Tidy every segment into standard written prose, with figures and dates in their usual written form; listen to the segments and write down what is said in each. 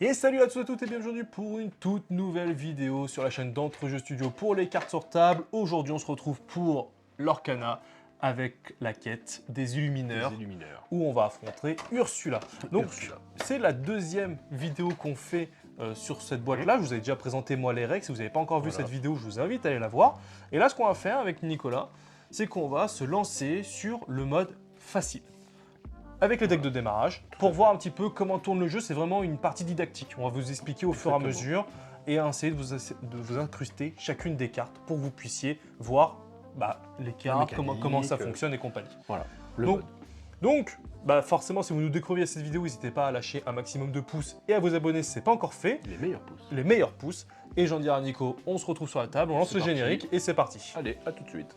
Et salut à tous et à toutes et bienvenue pour une toute nouvelle vidéo sur la chaîne d'Entrejeux Studio pour les cartes sur table. Aujourd'hui on se retrouve pour l'Orcana avec la quête des Illumineurs, où on va affronter Ursula. Donc c'est la deuxième vidéo qu'on fait sur cette boîte-là. Je vous ai déjà présenté moi les règles. Si vous n'avez pas encore vu cette vidéo, je vous invite à aller la voir. Et là ce qu'on va faire avec Nicolas, c'est qu'on va se lancer sur le mode facile. Avec le deck de démarrage, pour voir un petit peu comment tourne le jeu. C'est vraiment une partie didactique. On va vous expliquer au fur et à mesure et essayer de vous incruster chacune des cartes pour que vous puissiez voir les cartes, comment ça fonctionne et compagnie. Voilà, donc, forcément, si vous nous découvriez cette vidéo, n'hésitez pas à lâcher un maximum de pouces et à vous abonner si ce n'est pas encore fait. Les meilleurs pouces. Et j'en dirai à Nico, on se retrouve sur la table, on lance le générique et c'est parti. Allez, à tout de suite.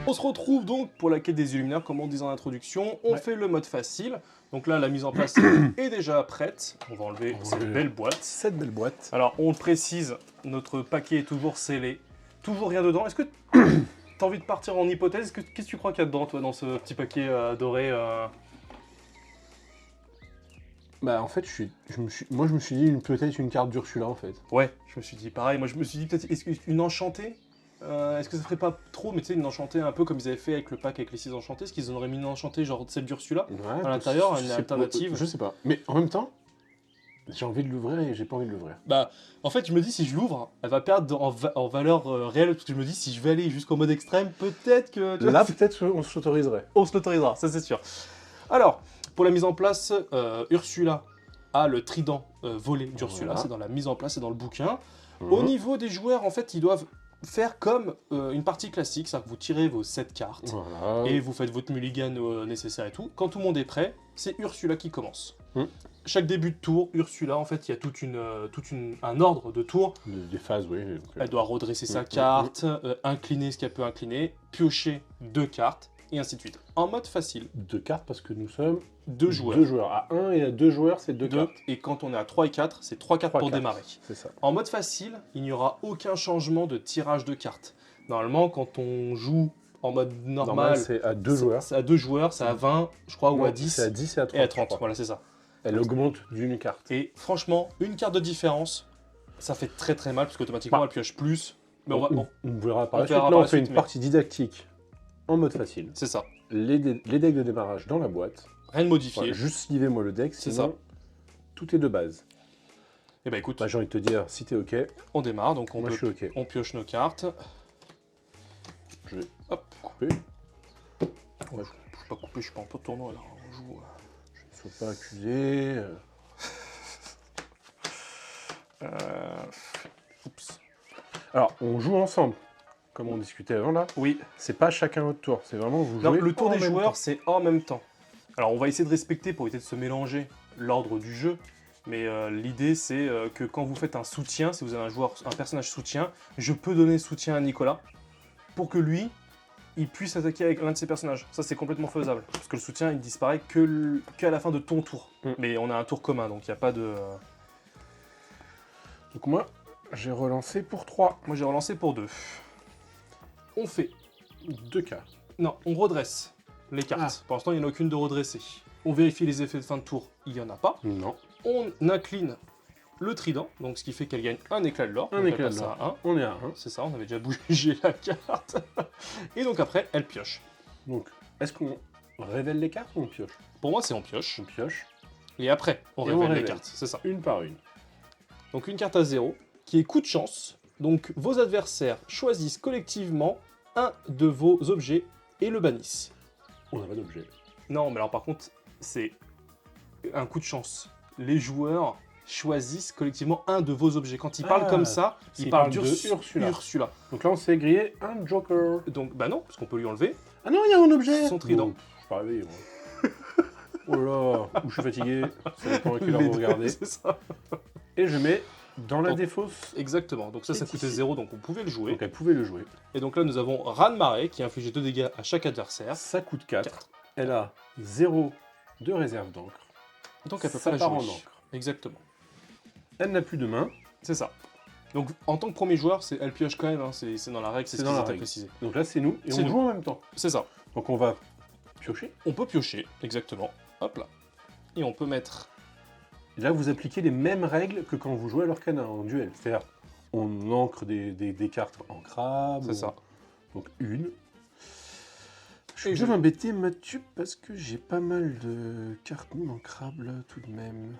On se retrouve donc pour la quête des Illumineurs, comme on disait en introduction. On fait le mode facile. Donc là, la mise en place est déjà prête. On va enlever cette belle boîte. Cette belle boîte. Alors, on le précise, notre paquet est toujours scellé. Toujours rien dedans. Est-ce que tu as envie de partir en hypothèse? Qu'est-ce que tu crois qu'il y a dedans, toi, dans ce petit paquet doré En fait, moi je me suis dit peut-être une carte d'Ursula en fait. Ouais, je me suis dit pareil. Moi, je me suis dit peut-être une enchantée. Est-ce que ça ferait pas trop, mais tu sais, une enchantée un peu comme ils avaient fait avec le pack avec les 6 enchantés? Est-ce qu'ils auraient mis une enchantée genre celle d'Ursula à l'intérieur, une alternative? Je sais pas. Mais en même temps, j'ai envie de l'ouvrir et j'ai pas envie de l'ouvrir. En fait, je me dis, si je l'ouvre, elle va perdre en valeur réelle, parce que je me dis, si je vais aller jusqu'au mode extrême, peut-être que... Là, peut-être on s'autoriserait. On se l'autorisera, ça c'est sûr. Alors, pour la mise en place, Ursula a le trident volé d'Ursula, c'est dans la mise en place et dans le bouquin. Au niveau des joueurs, en fait, ils doivent faire comme une partie classique, c'est-à-dire que vous tirez vos 7 cartes et vous faites votre mulligan nécessaire et tout. Quand tout le monde est prêt, c'est Ursula qui commence. Chaque début de tour, Ursula, en fait, il y a un ordre de tours. Des phases, oui. Elle doit redresser sa carte, incliner ce qu'elle peut incliner, piocher 2 cartes, et ainsi de suite. En mode facile. 2 cartes parce que nous sommes 2 joueurs. 2 joueurs. À 1 et à 2 joueurs, c'est 2 cartes. Et quand on est à 3 et 4, c'est 3 cartes pour démarrer. C'est ça. En mode facile, il n'y aura aucun changement de tirage de cartes. Normalement, quand on joue en mode normal, c'est à 2 joueurs. C'est à 2 joueurs, c'est à 20, je crois, ou à 10. C'est à 10 et à 30. Et à 30, voilà, c'est ça. Elle augmente d'une carte. Et franchement, une carte de différence, ça fait très très mal, parce qu'automatiquement, elle pioche plus. Mais on verra par la suite. Là, on fait une partie didactique en mode facile. C'est ça. Les decks de démarrage dans la boîte. Rien de modifié. Voilà, juste livez-moi le deck, c'est sinon, ça. Tout est de base. Et écoute, j'ai envie de te dire, si t'es OK, on démarre, donc je suis OK. On pioche nos cartes. Je vais couper. Je ne vais pas couper, je suis pas en pot de tournoi là, on joue. Je ne sois pas accusé. Oups. Alors, on joue ensemble, comme on discutait avant là. Oui. C'est pas chacun votre tour, c'est vraiment vous jouez. Non, le tour des joueurs, c'est en même temps. Alors, on va essayer de respecter pour éviter de se mélanger l'ordre du jeu. Mais l'idée, c'est que quand vous faites un soutien, si vous avez un personnage soutien, je peux donner soutien à Nicolas pour que lui, il puisse attaquer avec l'un de ses personnages. Ça, c'est complètement faisable. Parce que le soutien, il disparaît qu'à la fin de ton tour. Mais on a un tour commun, donc il n'y a pas de... Donc moi, j'ai relancé pour 3. Moi, j'ai relancé pour 2. On fait 2 cartes. Non, on redresse les cartes. Pour l'instant, il n'y en a aucune de redressée. On vérifie les effets de fin de tour. Il n'y en a pas. Non. On incline le trident, donc ce qui fait qu'elle gagne un éclat de l'or. Un éclat de l'or. On est à 1. C'est ça, on avait déjà bougé la carte. Et donc après, elle pioche. Donc, est-ce qu'on révèle les cartes ou on pioche? Pour moi, c'est on pioche. On pioche. Et après, on révèle les cartes. C'est ça. Une par une. Donc une carte à 0, qui est coup de chance. Donc vos adversaires choisissent collectivement un de vos objets et le bannissent. On n'a pas d'objet. Non, mais alors par contre, c'est un coup de chance. Les joueurs choisissent collectivement un de vos objets. Quand ils parlent comme ça, ils parlent d'Ursula. Donc là, on s'est grillé un Joker. Donc, non, parce qu'on peut lui enlever. Ah non, il y a un objet. Son trident. Je suis pas réveillé, moi. Oh là, ou je suis fatigué. Ça dépend à quelle heure vous regardez. C'est ça. Et je mets dans la défausse. Exactement. Donc ça coûtait 0, donc on pouvait le jouer. Donc elle pouvait le jouer. Et donc là, nous avons Raz-de-Marée qui inflige 2 dégâts à chaque adversaire. Ça coûte 4. Elle a 0 de réserve d'encre. Donc elle peut Ça pas la part jouer. en encre. Exactement. Elle n'a plus de main. C'est ça. Donc en tant que premier joueur, elle pioche quand même, hein, c'est dans la règle, c'est ce qui était précisé. Donc là, c'est nous, et C'est on nous. joue en même temps. C'est ça. Donc on va piocher. On peut piocher, exactement. Hop là. Et on peut mettre... Et là, vous appliquez les mêmes règles que quand vous jouez à l'Orcana en duel. C'est-à-dire, on ancre des cartes ancrables. C'est ça. Donc une. Je Et vais m'embêter, Mathieu, parce que j'ai pas mal de cartes non ancrables tout de même.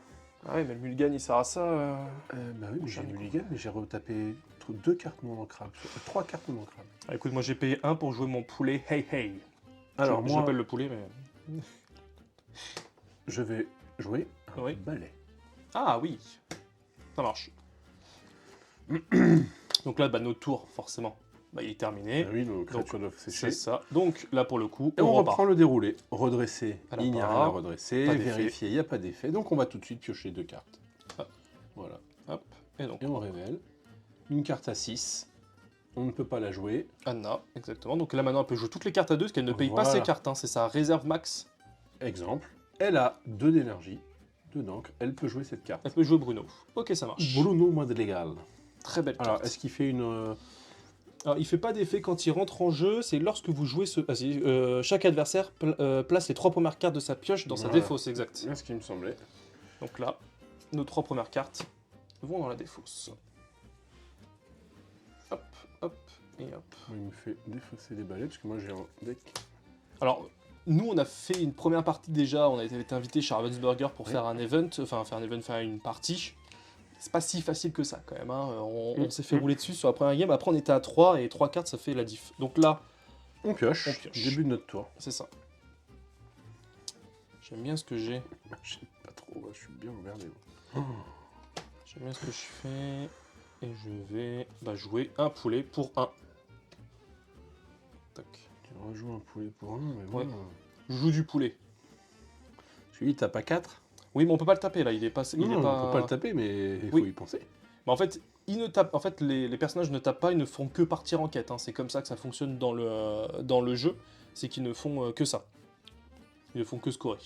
Ah ouais, mais le mulligan, il sert à ça. Bah oui, mais j'ai mulligan, mais j'ai retapé 2 cartes non ancrables. 3 cartes non ancrables. Ah, écoute, moi j'ai payé 1 pour jouer mon poulet Hey Hey. Alors je moi, l'appelle le poulet, mais... je vais jouer un Oui. balai. Ah oui, ça marche. Donc là, bah, notre tour, forcément, bah, il est terminé. Ah oui, nos créatures doivent sécher. C'est ça. Donc là, pour le coup, Et on repart. reprend le déroulé. Redresser, À la il n'y a part, rien à redresser. pas d'effet. Vérifier, il n'y a pas d'effet. Donc on va tout de suite piocher 2 cartes. Hop. Voilà. Hop. Et donc, Et on révèle. Une carte à 6. On ne peut pas la jouer. Anna, exactement. Donc là, maintenant, elle peut jouer toutes les cartes à 2, parce qu'elle ne paye pas Voilà. ses cartes. Hein. C'est sa réserve max. Exemple. Elle a 2 d'énergie, 2 d'encre. Elle peut jouer cette carte. Elle peut jouer Bruno. Ok, ça marche. Bruno Madrigal. Très belle carte. Alors, est-ce qu'il fait une... Alors, il fait pas d'effet quand il rentre en jeu, c'est lorsque vous jouez ce... Ah, si, chaque adversaire place les 3 premières cartes de sa pioche dans sa Voilà. défausse, exact. C'est ce qui me semblait. Donc là, nos 3 premières cartes vont dans la défausse. Hop, hop, et hop. Il me fait défausser les balais, parce que moi j'ai un deck... Alors, nous, on a fait une première partie déjà, on a été invité chez Ravensburger pour Oui. faire un event, faire une partie. C'est pas si facile que ça quand même, hein. On s'est fait rouler dessus sur la première game, après on était à 3 et 3 cartes ça fait la diff. Donc là, On pioche. On pioche. Début de notre tour. c'est ça. J'aime bien ce que j'ai. Je sais pas trop, je suis bien emmerdé. J'aime bien ce que je fais. Et je vais jouer un poulet pour 1. Tac. Tu rejoues un poulet pour un, mais bon... Ouais. Je joue du poulet. Celui-là, t'as pas 4. Oui, mais on peut pas le taper là, il est pas. Non, il est on pas... peut pas le taper, mais il faut Oui. y penser. Mais en fait, ils ne tapent. En fait, les personnages ne tapent pas, ils ne font que partir en quête. Hein. C'est comme ça que ça fonctionne dans le jeu. C'est qu'ils ne font que ça. Ils ne font que scorer.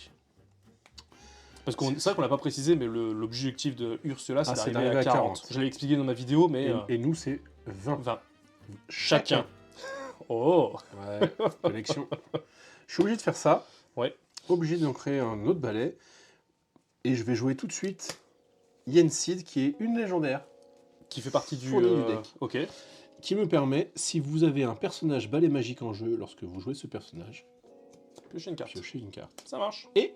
Parce que c'est vrai qu'on l'a pas précisé, mais l'objectif de Ursula, c'est c'est d'arriver à 40. Je l'ai expliqué dans ma vidéo, mais Et nous, c'est 20. 20. Chacun. Oh. Ouais, collection. Je suis obligé de faire ça. Ouais. Obligé d'en créer un autre balai. Et je vais jouer tout de suite Yensid, qui est une légendaire, Qui fait partie du Fournie du deck. Ok. qui me permet, si vous avez un personnage balai magique en jeu, lorsque vous jouez ce personnage, Piocher une carte. piochez une carte. Ça marche. Et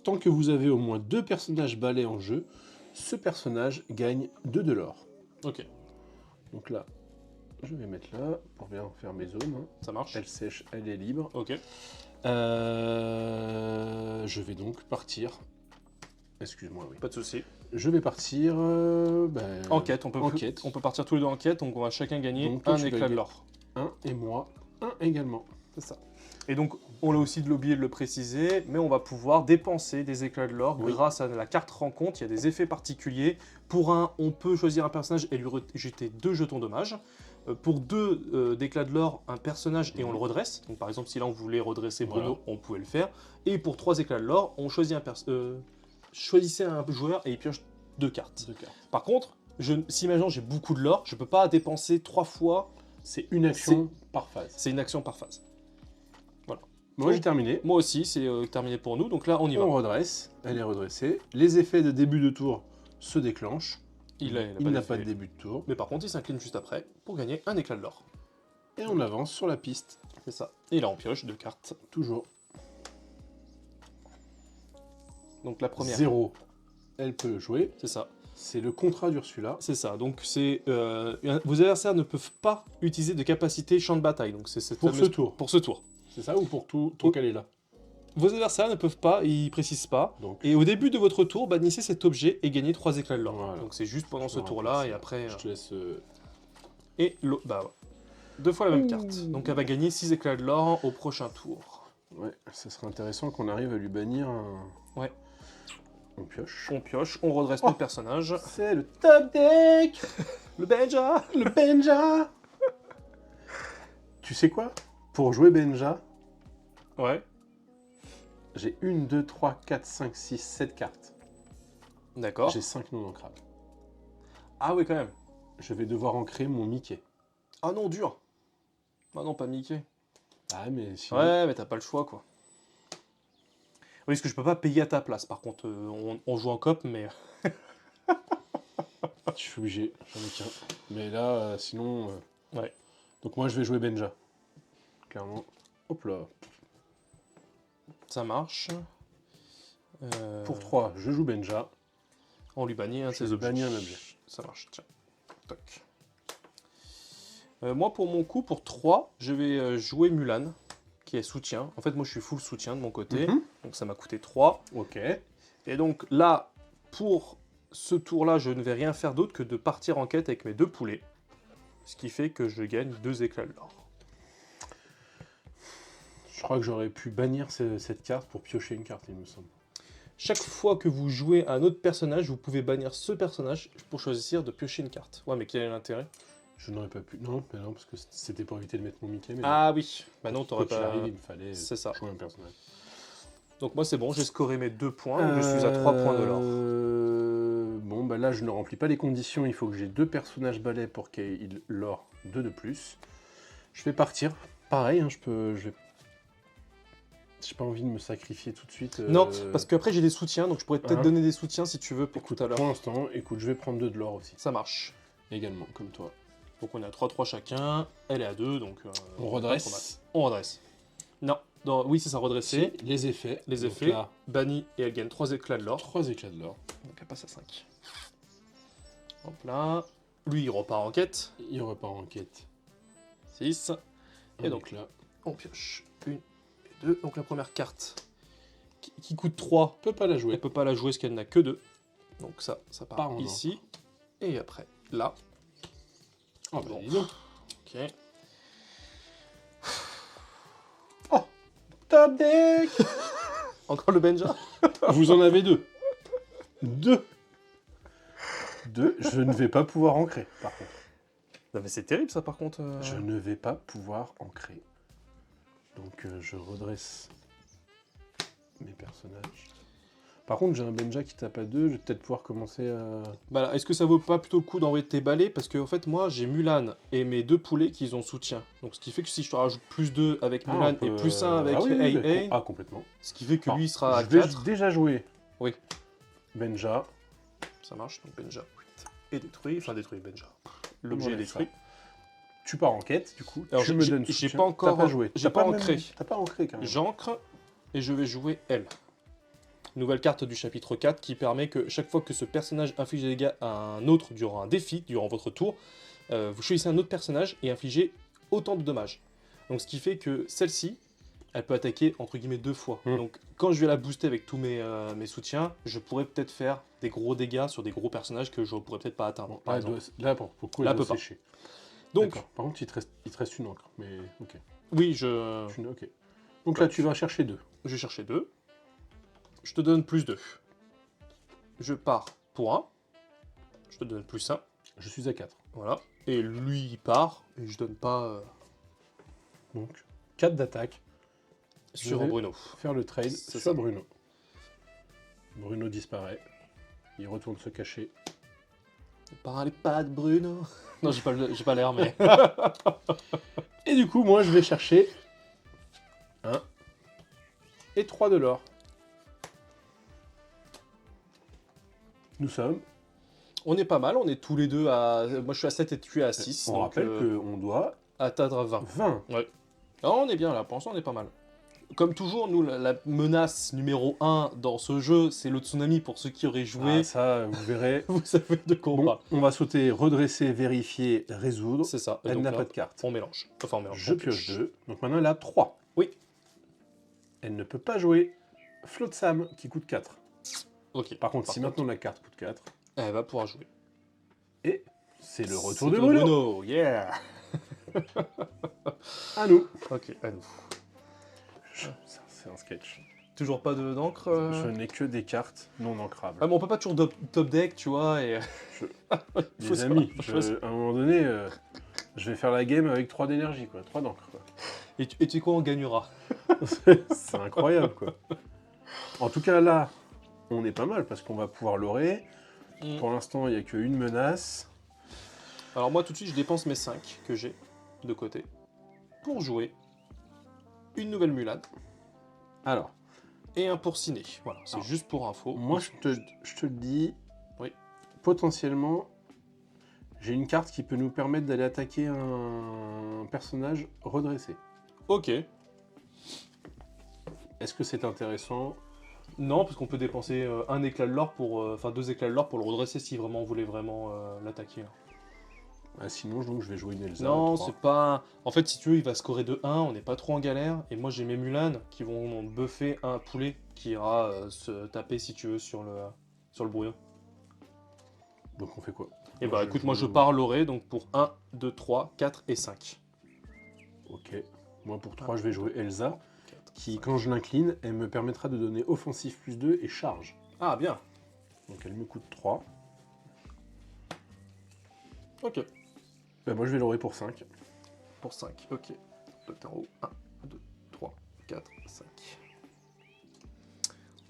tant que vous avez au moins 2 personnages balais en jeu, ce personnage gagne 2 de l'or. Ok. Donc là, je vais mettre là pour bien faire mes zones. Hein. Ça marche. Elle sèche, elle est libre. Ok. Je vais donc partir. Excuse-moi, oui. Pas de souci. Je vais partir. Enquête. On peut enquête. on peut partir tous les deux en quête, donc on va chacun gagner Donc, toi, un tu éclat de gagnes. l'or. Un et moi, un également. C'est ça. Et donc, on l'a aussi oublié de le préciser, mais on va pouvoir dépenser des éclats de l'or Oui. grâce à la carte rencontre. Il y a des effets particuliers. Pour un, on peut choisir un personnage et lui jeter 2 jetons dommage. Pour 2 d'éclats de l'or, un personnage et on le redresse. Donc, par exemple, si là on voulait redresser Bruno, on pouvait le faire. Et pour 3 éclats de l'or, on choisit choisissez un joueur et il pioche 2 cartes. 2 cartes. Par contre, si imaginons j'ai beaucoup de l'or, je peux pas dépenser 3 fois. C'est une action par phase. C'est une action par phase. Moi, j'ai terminé. Moi aussi, c'est terminé pour nous. Donc là, on y va. On redresse. Elle est redressée. Les effets de début de tour se déclenchent. Il n'a d'effet. pas de début de tour. Mais par contre, il s'incline juste après pour gagner un éclat de l'or. Et on avance sur la piste. C'est ça. Et là, on pioche 2 cartes. Toujours. Donc la première. 0. Elle peut le jouer. C'est ça. C'est le contrat d'Ursula. C'est ça. Donc c'est vos adversaires ne peuvent pas utiliser de capacité champ de bataille. Donc c'est cette Pour fameuse- ce tour. Pour ce tour. C'est ça ou pour tout tant qu'elle est là. Vos adversaires ne peuvent pas, ils précisent pas. Donc, Et au début de votre tour, bannissez cet objet et gagnez 3 éclats de l'or. Voilà. Donc c'est juste pendant ce on tour-là rappelle et ça. après. Je te laisse. Et bah ouais. 2 fois la même Ouh. carte. Donc elle va gagner 6 éclats de l'or au prochain tour. Ouais, ça serait intéressant qu'on arrive à lui bannir un. Ouais. On pioche. On pioche, on redresse notre personnage. C'est le top deck. Le Benja. Le Benja. Tu sais quoi? Pour jouer Benja, Ouais. J'ai 1, 2, 3, 4, 5, 6, 7 cartes. D'accord. J'ai 5 non ancrables. Ah oui, quand même. Je vais devoir ancrer mon Mickey. Ah non, dur. Ah non, pas Mickey. Ah, mais sinon... Ouais, mais t'as pas le choix, quoi. Oui, parce que je peux pas payer à ta place. Par contre, on joue en coop, mais... Je suis obligé, j'en ai qu'un. Mais là, sinon... Ouais. Donc moi, je vais jouer Benja. Clairement. Hop là. Ça marche. Pour 3, je joue Benja. On lui bannit un de Je ses vais objets. bannir un objet. Ça marche, tiens. Toc. Moi, pour mon coup, pour 3, je vais jouer Mulan, qui est soutien. En fait, moi, je suis full soutien de mon côté. Donc, ça m'a coûté 3. Ok. Et donc, là, pour ce tour-là, je ne vais rien faire d'autre que de partir en quête avec mes 2 poulets. Ce qui fait que je gagne 2 éclats de l'or. Je crois que j'aurais pu bannir cette carte pour piocher une carte, il me semble. Chaque fois que vous jouez un autre personnage, vous pouvez bannir ce personnage pour choisir de piocher une carte. Ouais, mais quel est l'intérêt? Je n'aurais pas pu. Non, mais non, parce que c'était pour éviter de mettre mon Mickey. Mais Ah oui, bah non, t'aurais quand il pas... arrive, il me fallait C'est ça. jouer un personnage. Donc moi c'est bon, j'ai scoré mes 2 points, donc je suis à 3 points de l'or. Bon, bah là, je ne remplis pas les conditions. Il faut que j'ai 2 personnages balais pour qu'il y ait l'or 2 de plus. Je vais partir. Pareil, hein, j'ai pas envie de me sacrifier tout de suite. Non, parce qu'après j'ai des soutiens, donc je pourrais peut-être donner des soutiens si tu veux pour Écoute, tout à l'heure. pour l'instant, écoute, je vais prendre 2 de l'or aussi. Ça marche. Également, comme toi. Donc on est à 3-3 chacun, elle est à 2, donc... On redresse. On redresse. Non, oui c'est ça, redresser. Si, les effets. Les Donc effets, là, banni et elle gagne 3 éclats de l'or. 3 éclats de l'or. Donc elle passe à 5. Hop là. Lui il repart en quête. Il repart en quête. 6. Et Un donc éclat. on pioche 1 et 2. Donc la première carte qui coûte 3, Peut pas la elle jouer. peut pas la jouer parce qu'elle n'a que 2. Donc ça part Part en ici. Et après, là. Ah bah Bon. dis donc. Ok. Top deck. Encore le Benja. Vous en avez 2. 2. 2. Je ne vais pas pouvoir ancrer, par contre. Non mais c'est terrible ça par contre. Je ne vais pas pouvoir ancrer. Donc je redresse mes personnages. Par contre, j'ai un Benja qui tape à 2. Je vais peut-être pouvoir commencer à... Bah là, est-ce que ça vaut pas plutôt le coup d'envoyer tes balais? Parce que en fait moi j'ai Mulan et mes 2 poulets qui ont soutien. Donc ce qui fait que si je te rajoute plus 2 avec Mulan on peut- et plus 1 avec ah oui, oui, Hey, ah, complètement. ce qui fait que Alors, lui il sera à je vais 4. déjà jouer Oui, Benja. ça marche. Donc Benja est détruit. Enfin détruit Benja. L'objet est enlève ça. détruit. Tu pars en quête, du coup. Alors, Tu me donnes j'ai soutien. pas encore- T'as pas joué. j'ai T'as pas même- ancré. T'as pas ancré, quand même. J'ancre et je vais jouer elle. Nouvelle carte du chapitre 4 qui permet que chaque fois que ce personnage inflige des dégâts à un autre durant un défi, durant votre tour, vous choisissez un autre personnage et infligez autant de dommages. Donc ce qui fait que celle-ci, elle peut attaquer entre guillemets 2 fois. Donc quand je vais la booster avec tous mes soutiens, je pourrais peut-être faire des gros dégâts sur des gros personnages que je pourrais peut-être pas atteindre. Par exemple. Là, pour le coup, Là, elle doit peut pas. sécher. Donc D'accord. Par contre, il te reste une encre. Mais ok. oui, Ok. Donc là, tu vas chercher 2. je vais chercher 2. Je te donne plus 2. Je pars pour 1. Je te donne plus 1. Je suis à 4. Voilà. Et lui, il part. Et je donne pas Donc, 4 d'attaque. sur vais- Bruno. Faire le trade C'est sur ça. Bruno. Bruno disparaît. Il retourne se cacher. Ne parlez pas de Bruno. Non, j'ai pas l'air, mais... Et du coup, moi, je vais chercher 1 et 3 de l'or. Nous sommes. On est pas mal, on est tous les deux à... Moi, je suis à 7 et tu es à 6. On donc, rappelle qu'on doit atteindre 20. 20. Non, on est bien là, pour l'instant, on est pas mal. Comme toujours, nous, la menace numéro 1 dans ce jeu, c'est le tsunami pour ceux qui auraient joué. Ah, ça, vous verrez. Vous savez de quoi on Bon, parle. on va sauter redresser, vérifier, résoudre. C'est ça. Et Elle donc n'a là, pas de carte. on mélange. Enfin, on mélange. Je on pioche 2. Donc maintenant, elle a 3. Oui. Elle ne peut pas jouer Flotsam qui coûte 4. Ok. Par contre, si maintenant la carte coûte 4, Elle va pouvoir jouer. et c'est le retour C'est de Bruno. Yeah. À nous. Ok, à nous. C'est un sketch. Toujours pas d'encre Je n'ai que des cartes non ancrables. Ah, mais on peut pas toujours top deck, tu vois, et... Les amis, à un moment donné, je vais faire la game avec 3 d'énergie, quoi. 3 d'encre, quoi. Et tu sais quoi, on gagnera. C'est incroyable, quoi. En tout cas, là, on est pas mal parce qu'on va pouvoir l'orer. Mm. Pour l'instant, il n'y a qu'une menace. Alors moi, tout de suite, je dépense mes 5 que j'ai de côté pour jouer une nouvelle Mulan Alors, et un porcinet. Voilà, c'est Alors, juste pour info. moi, je te le dis. Oui. Potentiellement, j'ai une carte qui peut nous permettre d'aller attaquer un personnage redressé. Ok. Est-ce que c'est intéressant? Non, parce qu'on peut dépenser un éclat de l'or pour... Enfin, 2 éclats de l'or pour le redresser si vraiment on voulait vraiment l'attaquer. Là. Ah, sinon, donc, je vais jouer une Elsa. Non, 3. c'est pas... En fait, si tu veux, il va scorer de 1, on n'est pas trop en galère. Et moi, j'ai mes Mulan qui vont buffer un poulet qui ira se taper, si tu veux, sur le brouillon. Donc, on fait quoi? Et bah, écoute, moi, je pars l'oré, donc pour 1, 2, 3, 4 et 5. Ok. Moi, pour 3, je vais jouer Elsa, 4, qui, 5. quand je l'incline, elle me permettra de donner offensif plus 2 et charge. Ah, bien. Donc, elle me coûte 3. Ok. Bah, moi, je vais l'orer pour 5. Pour 5, ok. Le tarot, 1, 2, 3, 4, 5.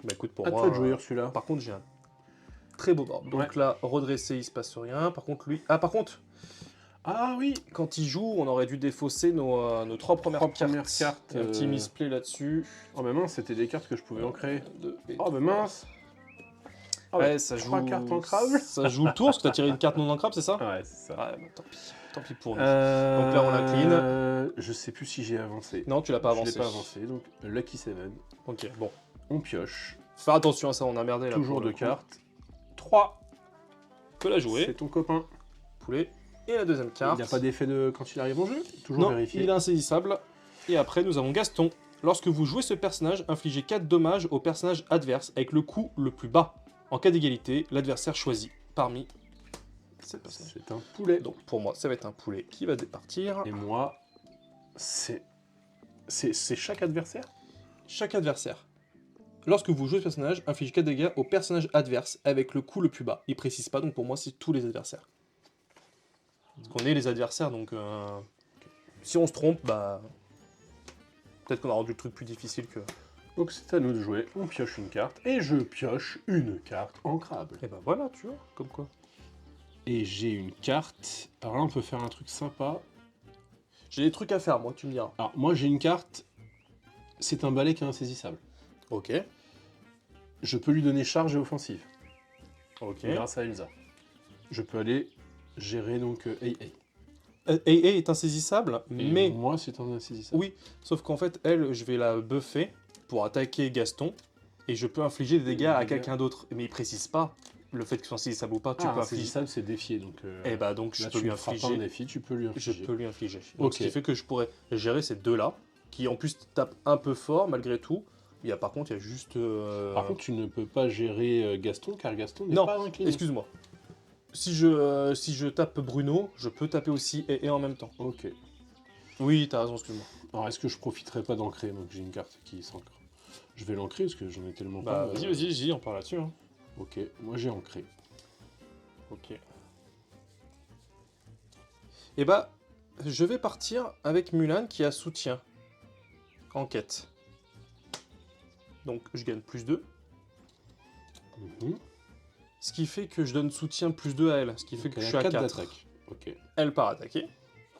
Bah écoute, pour À moi... toi de jouer Ursula. Par contre, j'ai un très beau board. Donc Ouais. là, redressé, il se passe rien. Par contre, lui... Ah, par contre, Ah oui, quand il joue, on aurait dû défausser nos 3 premières cartes. Il y a un petit misplay là-dessus. Oh bah mince, c'était des cartes que je pouvais ancrer. 2 et Oh bah 3. mince. Oh Ouais, bah, ça joue... 3 cartes ancrables. Ça joue le tour, parce que t'as tiré une carte non ancrable, c'est ça? Ouais, c'est ça. Ouais, bah tant pis. Tant pis pour nous. Donc là, on l'incline. Je sais plus si j'ai avancé. Non, tu l'as pas Je avancé. l'ai pas avancé, donc Lucky 7. Ok, bon. On pioche. Fais attention à ça, on a merdé là. Toujours pour le 2 coup. cartes. 3. Peut la jouer. C'est ton copain. Poulet. Et la deuxième carte. Il n'y a pas d'effet de quand il arrive en jeu. Toujours Non, vérifier. il est insaisissable. Et après, nous avons Gaston. Lorsque vous jouez ce personnage, infligez 4 dommages au personnage adverse avec le coût le plus bas. En cas d'égalité, l'adversaire choisit parmi ces personnages. C'est un poulet. Donc pour moi, ça va être un poulet qui va départir. Et moi, c'est chaque adversaire. Chaque adversaire. Lorsque vous jouez ce personnage, inflige 4 dégâts au personnage adverse avec le coût le plus bas. Il précise pas, donc pour moi, c'est tous les adversaires. Parce qu'on est les adversaires, donc si on se trompe, bah peut-être qu'on a rendu le truc plus difficile que... Donc c'est à nous de jouer. On pioche une carte. Et je pioche une carte ancrable. Et bah voilà, tu vois, comme quoi. Et j'ai une carte. Alors là, on peut faire un truc sympa. J'ai des trucs à faire, moi, tu me diras. Alors, moi, j'ai une carte. C'est un balai qui est insaisissable. Ok. Je peux lui donner charge et offensive. Ok. Grâce à Elsa. Je peux aller gérer donc AA. AA est insaisissable, Et mais... moi, c'est un insaisissable. Oui, sauf qu'en fait, elle, je vais la buffer pour attaquer Gaston, et je peux infliger des dégâts à quelqu'un d'autre. Mais il précise pas le fait que ce soit insaisissable ou pas, tu peux infliger... Insaisissable, c'est défier. Donc, Et bah donc là, je peux lui tu feras pas un infliger. défi, tu peux lui Je infliger. peux lui infliger. Donc, Ok. ce qui fait que je pourrais gérer ces deux-là, qui en plus tapent un peu fort malgré tout. Par contre, il y a juste... Par contre, tu ne peux pas gérer Gaston, car Gaston n'est Non, pas incliné. excuse-moi. Si je tape Bruno, je peux taper aussi et en même temps. Ok. Oui, t'as raison, excuse-moi. Alors, est-ce que je profiterai pas d'ancrer, donc j'ai une carte qui s'ancre. Je vais l'ancrer, parce que j'en ai tellement Bah pas. vas-y, on parle là-dessus. Hein. Ok, moi j'ai ancré. Ok. Et bah, je vais partir avec Mulan qui a soutien. Enquête. Donc je gagne plus 2. Mhm. Ce qui fait que je donne soutien plus 2 à elle. Ce qui fait Donc, que je elle suis a à 4 4. d'attaque. Ok. Elle part attaquer.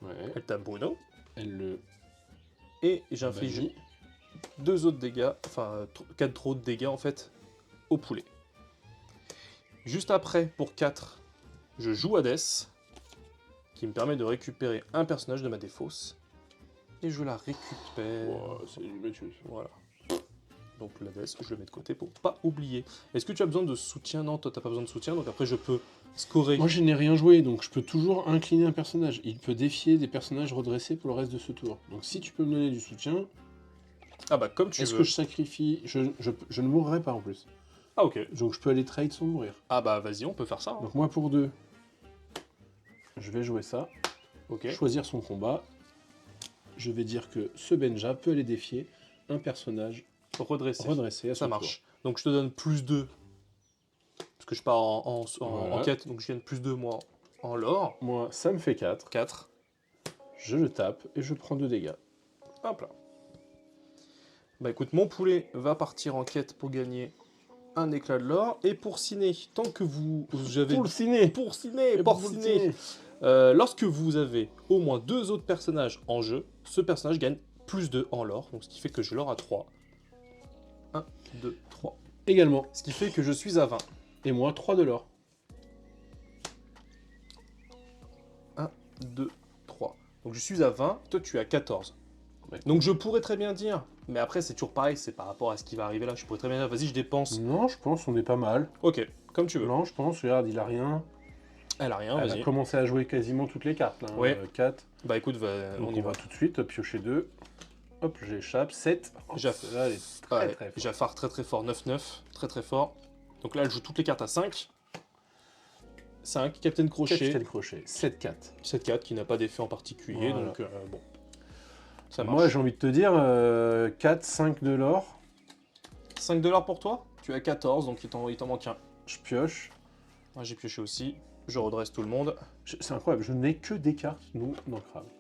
Ouais. Elle tape Bruno. Elle le. Et j'inflige bannit. 2 autres dégâts. Enfin, 4 autres dégâts en fait au poulet. Juste après, pour 4, je joue Hadès. Qui me permet de récupérer un personnage de ma défausse. Et je la récupère. Wow, c'est du Mathieu. Voilà. Donc l'Hadès, je le mets de côté pour pas oublier. Est-ce que tu as besoin de soutien? Non, toi t'as pas besoin de soutien, donc après je peux scorer. Moi je n'ai rien joué, donc je peux toujours incliner un personnage. Il peut défier des personnages redressés pour le reste de ce tour. Donc si tu peux me donner du soutien, Ah bah comme tu est-ce veux. que je sacrifie je ne mourrai pas en plus. Ah ok. Donc je peux aller trade sans mourir. Ah bah vas-y, on peut faire ça. Hein. Donc moi pour 2, je vais jouer ça. Ok. Choisir son combat. Je vais dire que ce Benja peut aller défier un personnage redressé à son Ça marche. Donc je te donne plus 2. Parce que je pars en Voilà. enquête, donc je gagne plus 2 moi en l'or. tour. Moi, ça me fait 4. 4. Je le tape et je prends 2 dégâts. Hop là. Bah écoute, mon poulet va partir en quête pour gagner un éclat de l'or. Et pour ciné, tant que vous avez... Pour le ciné. Pour ciné, Pour pour le ciné. ciné. Lorsque vous avez au moins 2 autres personnages en jeu, ce personnage gagne plus de en l'or. Donc ce qui fait que je l'or à 3. 1, 2, 3. Également. Ce qui fait que je suis à 20. Et moi, 3 de l'or. 1, 2, 3. Donc je suis à 20, toi tu es à 14. Ouais. Donc je pourrais très bien dire, mais après c'est toujours pareil, c'est par rapport à ce qui va arriver là, je pourrais très bien dire, vas-y je dépense. Non, je pense on est pas mal. Ok, comme tu veux. Non, je pense, regarde, il a rien. Elle a rien, Elle vas-y. a commencé à jouer quasiment toutes les cartes. Là, hein. Ouais. 4. Bah écoute, Donc on y va. tout de suite, piocher 2. Hop, j'échappe. 7. Jaff- Ouais, très fort. Jafar très fort, 9-9, très fort. Donc là elle joue toutes les cartes à 5. 5, Captain Crochet, Capitaine Crochet. 7-4. 7-4 qui n'a pas d'effet en particulier, Voilà. donc bon. Ça marche. Moi, j'ai envie de te dire 4, 5 de l'or. 5 $ pour toi, tu as 14, donc il t'en manque un. Je pioche. Moi j'ai pioché aussi, je redresse tout le monde. C'est incroyable, je n'ai que des cartes non ancrables.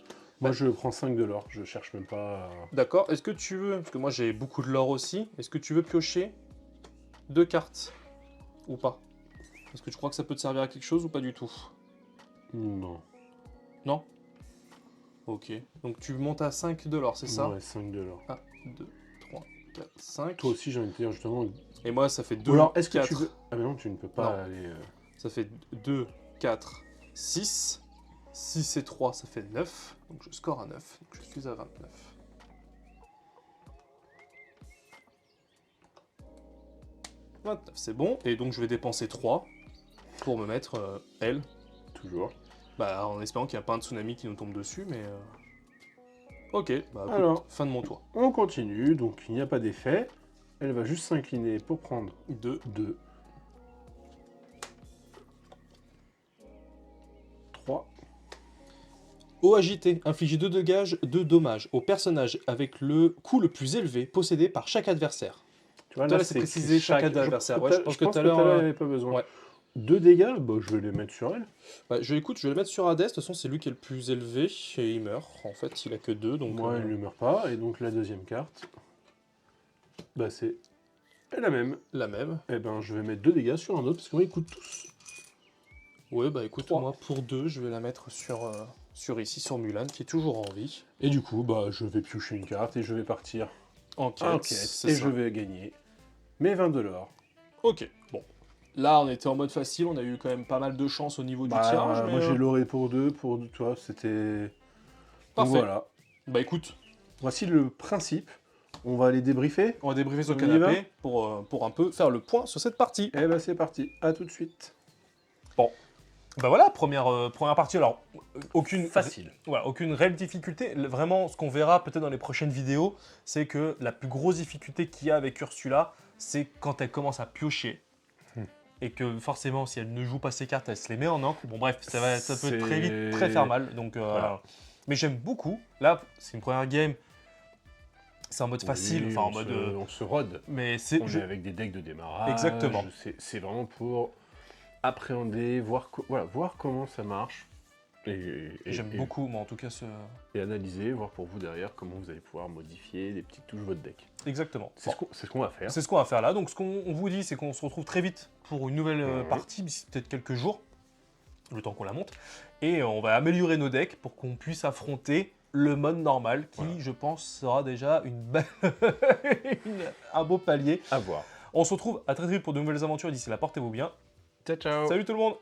Moi, je prends 5 de l'or. Je cherche même pas. D'accord, est-ce que tu veux, parce que moi j'ai beaucoup de l'or aussi, est-ce que tu veux piocher 2 cartes ou pas? Est-ce que tu crois que ça peut te servir à quelque chose ou pas du tout? Non. Non? Ok, donc tu montes à 5 $ c'est ça? Ouais, 5 de l'or. 1, 2, 3, 4, 5. Toi aussi, j'ai envie de te dire justement. Et moi ça fait 2, Ou alors, est-ce que 4. tu veux. Ah, mais non, tu ne peux pas aller. Ça fait 2, 4, 6. 6 et 3, ça fait 9. Donc je score à 9. Donc je suis à 29. C'est bon. Et donc je vais dépenser 3 pour me mettre elle. Toujours. Bah en espérant qu'il n'y a pas un tsunami qui nous tombe dessus, mais... Ok, bah écoute, Alors. fin de mon tour. On continue, donc il n'y a pas d'effet. Elle va juste s'incliner pour prendre 2. 2. 3. Eau agitée, infligez 2 dommages au personnage avec le coût le plus élevé possédé par chaque adversaire. Tu vois, Là, c'est précisé chaque adversaire. Ouais, je pense que tout à l'heure, il n'y avait pas besoin. ouais. 2 dégâts, bah, je vais les mettre sur elle. Bah, je vais le mettre sur Hades, de toute façon c'est lui qui est le plus élevé, et il meurt, en fait, il a que 2, donc... Moi, elle ne meurt pas, et donc la deuxième carte, bah c'est la même. La même. Et ben, je vais mettre 2 dégâts sur un autre, parce qu'on écoute tous. Ouais, bah écoute, 3. moi pour 2, je vais la mettre sur ici, sur Mulan, qui est toujours en vie. Et du coup, bah, je vais piocher une carte, et je vais partir En quête, en quête, c'est et ça. je vais gagner mes 20 de l'or. Ok, bon. Là, on était en mode facile, on a eu quand même pas mal de chance au niveau du tirage, mais... Moi, j'ai l'oré pour 2, pour toi, c'était... Donc, Parfait. voilà. Bah écoute, Voici le principe. On va aller débriefer. on va débriefer sur le On y va canapé pour un peu faire le point sur cette partie. Et bah, c'est parti. À tout de suite. Bah voilà, première partie, alors, aucune... Facile. Voilà, aucune réelle difficulté. Vraiment, ce qu'on verra peut-être dans les prochaines vidéos, c'est que la plus grosse difficulté qu'il y a avec Ursula, c'est quand elle commence à piocher. Et que forcément, si elle ne joue pas ses cartes, elle se les met en encre. Bon bref, ça peut très vite très faire mal. Donc, Voilà. Mais j'aime beaucoup. Là, c'est une première game. C'est en mode facile, enfin en mode... On se rôde. mais c'est... On est avec des decks de démarrage. Exactement. C'est vraiment pour appréhender, voir comment ça marche. Et J'aime beaucoup, moi en tout cas, ce... Et analyser, voir pour vous derrière comment vous allez pouvoir modifier des petites touches votre deck. Exactement. C'est ce qu'on va faire. C'est ce qu'on va faire là. Donc ce qu'on vous dit, c'est qu'on se retrouve très vite pour une nouvelle partie, d'ici peut-être quelques jours, le temps qu'on la monte. Et on va améliorer nos decks pour qu'on puisse affronter le mode normal, qui, Voilà. je pense, sera déjà une belle... un beau palier. À voir. On se retrouve à très vite pour de nouvelles aventures. D'ici là, portez-vous bien. Ciao, ciao. Salut tout le monde!